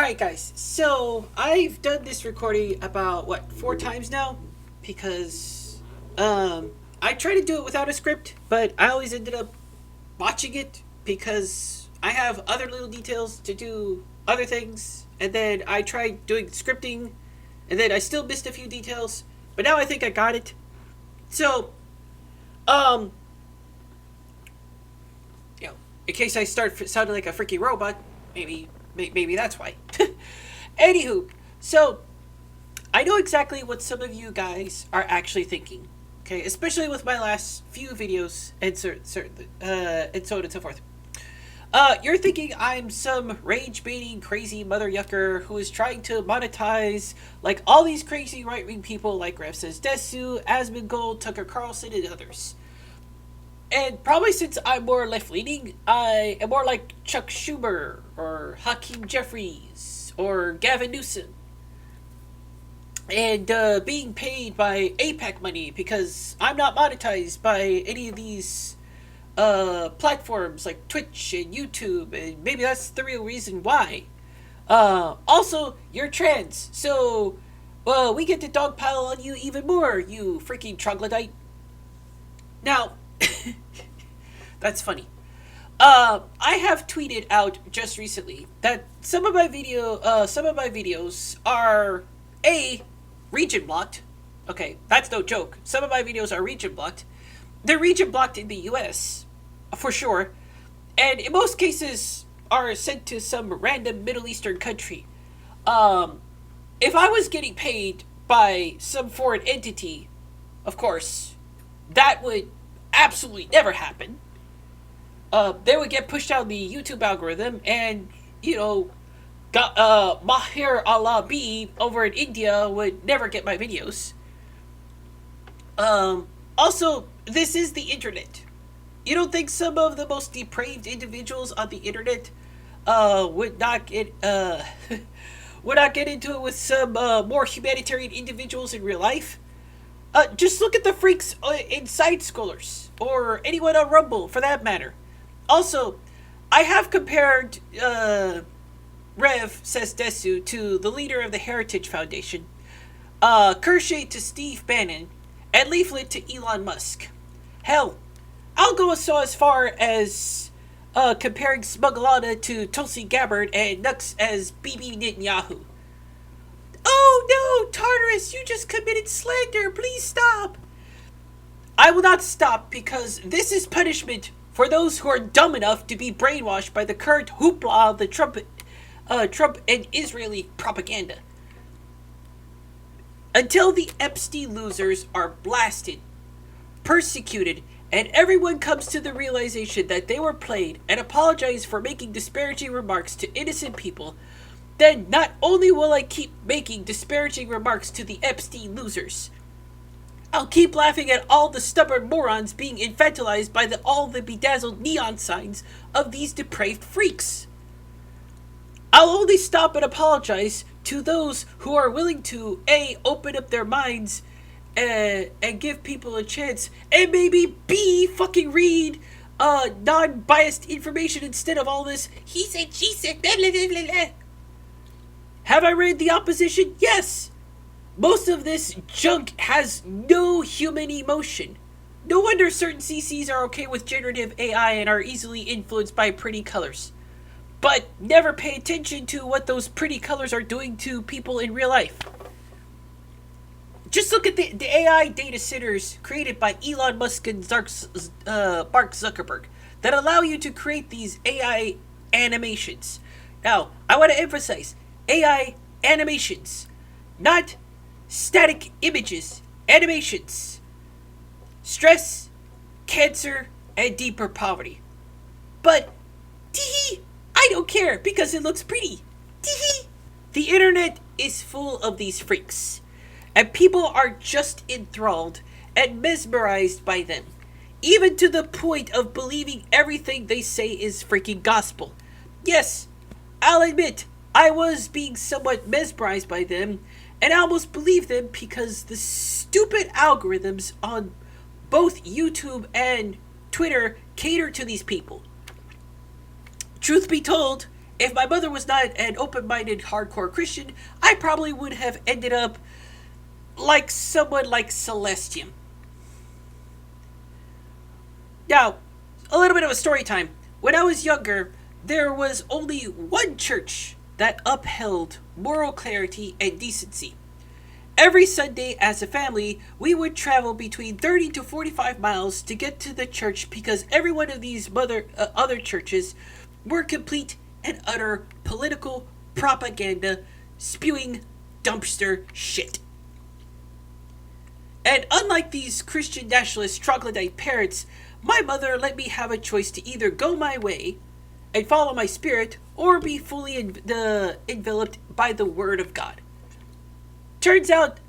Alright, guys, so I've done this recording about, 4 times now? Because, I try to do it without a script, but I always ended up watching it because I have other little details to do other things, and then I tried doing scripting, and then I still missed a few details, but now I think I got it. So, um, you know, in case I start sounding like a freaking robot, maybe that's why. Anywho, so I know exactly what some of you guys are actually thinking. Okay, especially with my last few videos and and so on and so forth. You're thinking I'm some rage baiting crazy mother yucker who is trying to monetize like all these crazy right wing people like Rev Says Desu, Asmongold, Tucker Carlson, and others. And probably since I'm more left leaning, I am more like Chuck Schumer or Hakeem Jeffries or Gavin Newsom. And being paid by APAC money because I'm not monetized by any of these platforms like Twitch and YouTube, and maybe that's the real reason why. Also, you're trans, so we get to dogpile on you even more, you freaking troglodyte. Now, that's funny. I have tweeted out just recently that some of my videos are a region blocked. Okay, that's no joke. Some of my videos are region blocked. They're region blocked in the U.S. for sure, and in most cases are sent to some random Middle Eastern country. If I was getting paid by some foreign entity, of course, that would absolutely never happen. They would get pushed out the YouTube algorithm, and Mahir Alabi over in India would never get my videos. Also, this is the internet. You don't think some of the most depraved individuals on the internet would not get would not get into it with some more humanitarian individuals in real life? Just look at the freaks in Side Scrollers, or anyone on Rumble for that matter. Also, I have compared Rev Says Desu to the leader of the Heritage Foundation, Kershay to Steve Bannon, and Leaflet to Elon Musk. Hell, I'll go so as far as comparing Smugglana to Tulsi Gabbard and Nux as Bibi Netanyahu. Oh no, Tartarus, you just committed slander. Please stop. I will not stop because this is punishment for those who are dumb enough to be brainwashed by the current hoopla of the Trump and Israeli propaganda. Until the Epstein losers are blasted, persecuted, and everyone comes to the realization that they were played and apologize for making disparaging remarks to innocent people, then not only will I keep making disparaging remarks to the Epstein losers, I'll keep laughing at all the stubborn morons being infantilized by all the bedazzled neon signs of these depraved freaks. I'll only stop and apologize to those who are willing to A, open up their minds and give people a chance, and maybe B, fucking read non-biased information instead of all this he said, she said, blah, blah, blah, blah, blah. Have I read the opposition? Yes. Most of this junk has no human emotion. No wonder certain CCs are okay with generative AI and are easily influenced by pretty colors. But never pay attention to what those pretty colors are doing to people in real life. Just look at the AI data centers created by Elon Musk and Mark Zuckerberg that allow you to create these AI animations. Now, I want to emphasize AI animations, not static images, animations. Stress, cancer, and deeper poverty. But, teehee, I don't care because it looks pretty. Teehee. The internet is full of these freaks, and people are just enthralled and mesmerized by them, even to the point of believing everything they say is freaking gospel. Yes, I'll admit, I was being somewhat mesmerized by them, and I almost believed them because the stupid algorithms on both YouTube and Twitter cater to these people. Truth be told, If my mother was not an open minded hardcore Christian, I probably would have ended up like someone like Celestium. Now, a little bit of a story time. When I was younger, there was only one church that upheld moral clarity and decency. Every Sunday, as a family, we would travel between 30 to 45 miles to get to the church because every one of these other churches were complete and utter political propaganda spewing dumpster shit. And unlike these Christian nationalist troglodyte parents, my mother let me have a choice to either go my way and follow my spirit or be fully enveloped by the Word of God. Turns out,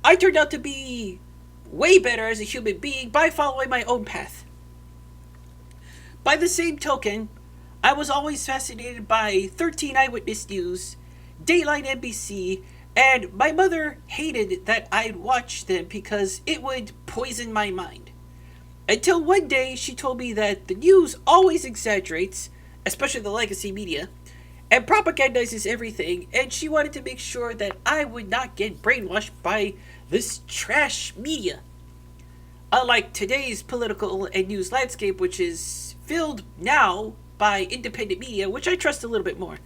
I turned out to be way better as a human being by following my own path. By the same token, I was always fascinated by 13 Eyewitness News, Dateline NBC, and my mother hated that I'd watch them because it would poison my mind. Until one day she told me that the news always exaggerates, especially the legacy media, and propagandizes everything, and she wanted to make sure that I would not get brainwashed by this trash media. Unlike today's political and news landscape, which is filled now by independent media, which I trust a little bit more.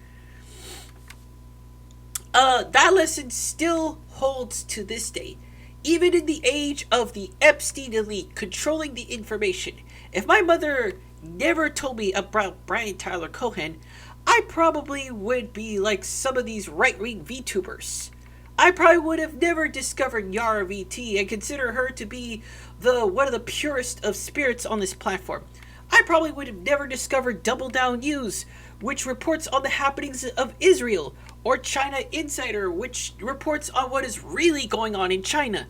That lesson still holds to this day. Even in the age of the Epstein elite controlling the information, if my mother never told me about Brian Tyler Cohen, I probably would be like some of these right-wing VTubers. I probably would have never discovered Yara VT and consider her to be one of the purest of spirits on this platform. I probably would have never discovered Double Down News, which reports on the happenings of Israel, or China Insider, which reports on what is really going on in China.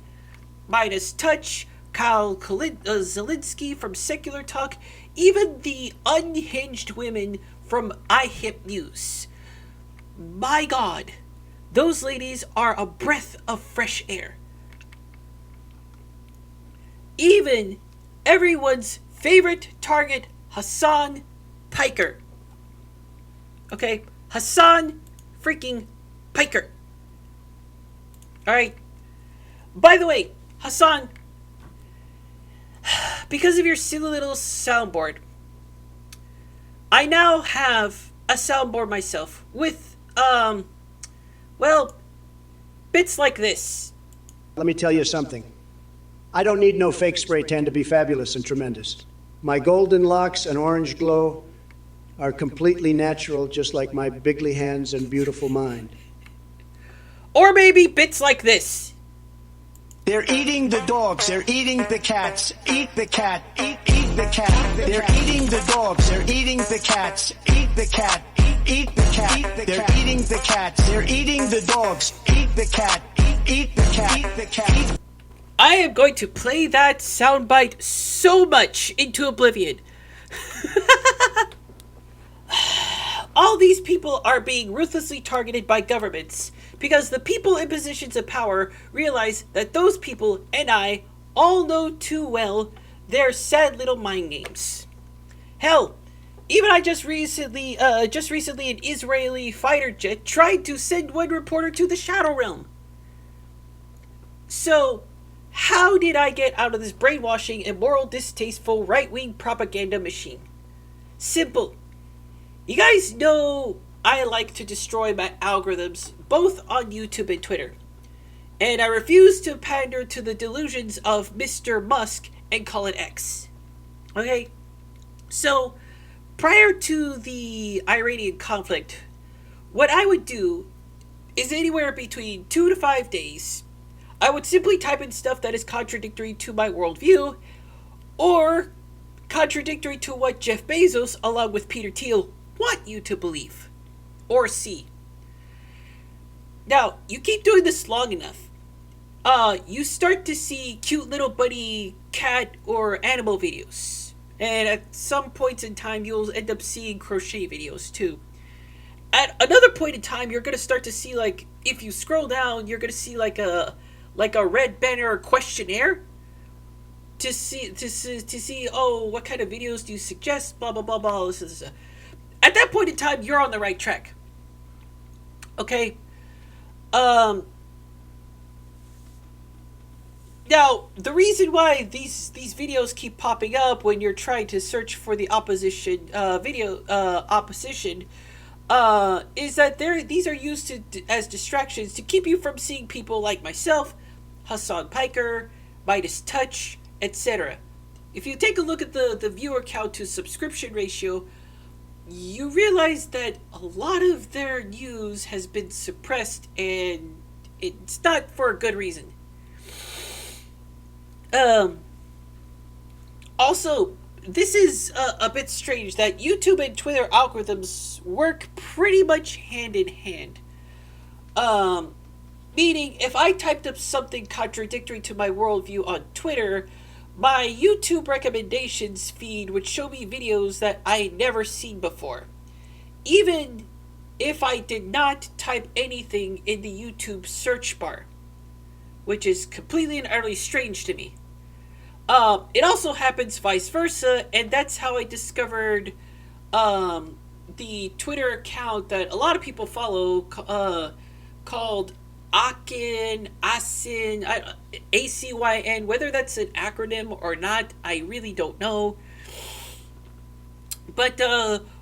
Midas Touch, Kyle Zelinsky from Secular Talk, even the unhinged women from iHip News. My God, those ladies are a breath of fresh air. Even everyone's favorite target, Hassan Piker. Okay, Hassan freaking Piker. Alright. By the way, Hassan, because of your silly little soundboard, I now have a soundboard myself with, bits like this. Let me tell you something. I don't need no fake spray tan to be fabulous and tremendous. My golden locks and orange glow are completely natural, just like my bigly hands and beautiful mind. Or maybe bits like this. They're eating the dogs, they're eating the cats. Eat the cat, eat the cat. They're eating the dogs, they're eating the cats. Eat the cat, eat the cat. They're eating the cats, they're eating the dogs. Eat the cat, eat the cat. Eat the cat. I am going to play that soundbite so much into oblivion. All these people are being ruthlessly targeted by governments because the people in positions of power realize that those people and I all know too well their sad little mind games. Hell, even I just recently an Israeli fighter jet tried to send one reporter to the Shadow Realm. So, how did I get out of this brainwashing and moral distasteful right-wing propaganda machine? Simple. You guys know I like to destroy my algorithms both on YouTube and Twitter. And I refuse to pander to the delusions of Mr. Musk and call it X. Okay? So, prior to the Iranian conflict, what I would do is anywhere between 2 to 5 days, I would simply type in stuff that is contradictory to my worldview, or contradictory to what Jeff Bezos, along with Peter Thiel, want you to believe or see. Now, you keep doing this long enough, you start to see cute little bunny cat or animal videos. And at some points in time, you'll end up seeing crochet videos too. At another point in time, you're going to start to see, like, if you scroll down, you're going to see like a red banner questionnaire to see, oh, what kind of videos do you suggest, blah, blah, blah, blah. At that point in time, you're on the right track. Okay? Now, the reason why these videos keep popping up when you're trying to search for the opposition opposition is that these are used as distractions to keep you from seeing people like myself, Hassan Piker, Midas Touch, etc. If you take a look at the viewer count to subscription ratio, you realize that a lot of their news has been suppressed, and it's not for a good reason. Also, this is a bit strange that YouTube and Twitter algorithms work pretty much hand in hand. Meaning, if I typed up something contradictory to my worldview on Twitter, my YouTube recommendations feed would show me videos that I had never seen before, even if I did not type anything in the YouTube search bar, which is completely and utterly strange to me. It also happens vice versa, and that's how I discovered the Twitter account that a lot of people follow called Acyn, ACYN. Whether that's an acronym or not, I really don't know. But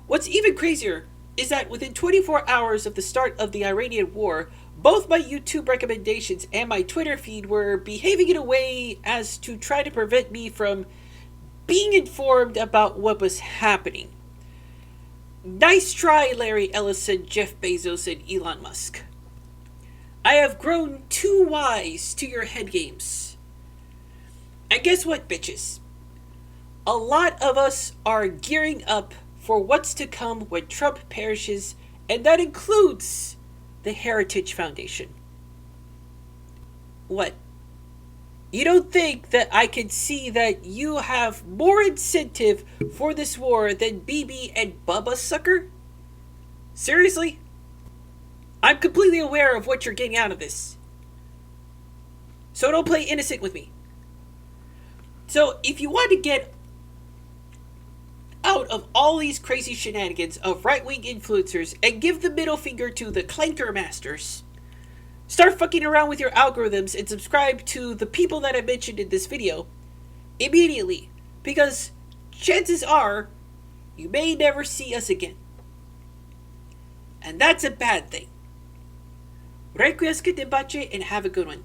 what's even crazier is that within 24 hours of the start of the Iranian war, both my YouTube recommendations and my Twitter feed were behaving in a way as to try to prevent me from being informed about what was happening. Nice try, Larry Ellison, Jeff Bezos, and Elon Musk. I have grown too wise to your head games. And guess what, bitches? A lot of us are gearing up for what's to come when Trump perishes, and that includes the Heritage Foundation. What? You don't think that I can see that you have more incentive for this war than BB and Bubba, sucker? Seriously? I'm completely aware of what you're getting out of this. So don't play innocent with me. So if you want to get out of all these crazy shenanigans of right-wing influencers and give the middle finger to the clanker masters, start fucking around with your algorithms and subscribe to the people that I mentioned in this video immediately, because chances are you may never see us again. And that's a bad thing. Requiescat in pace and have a good one.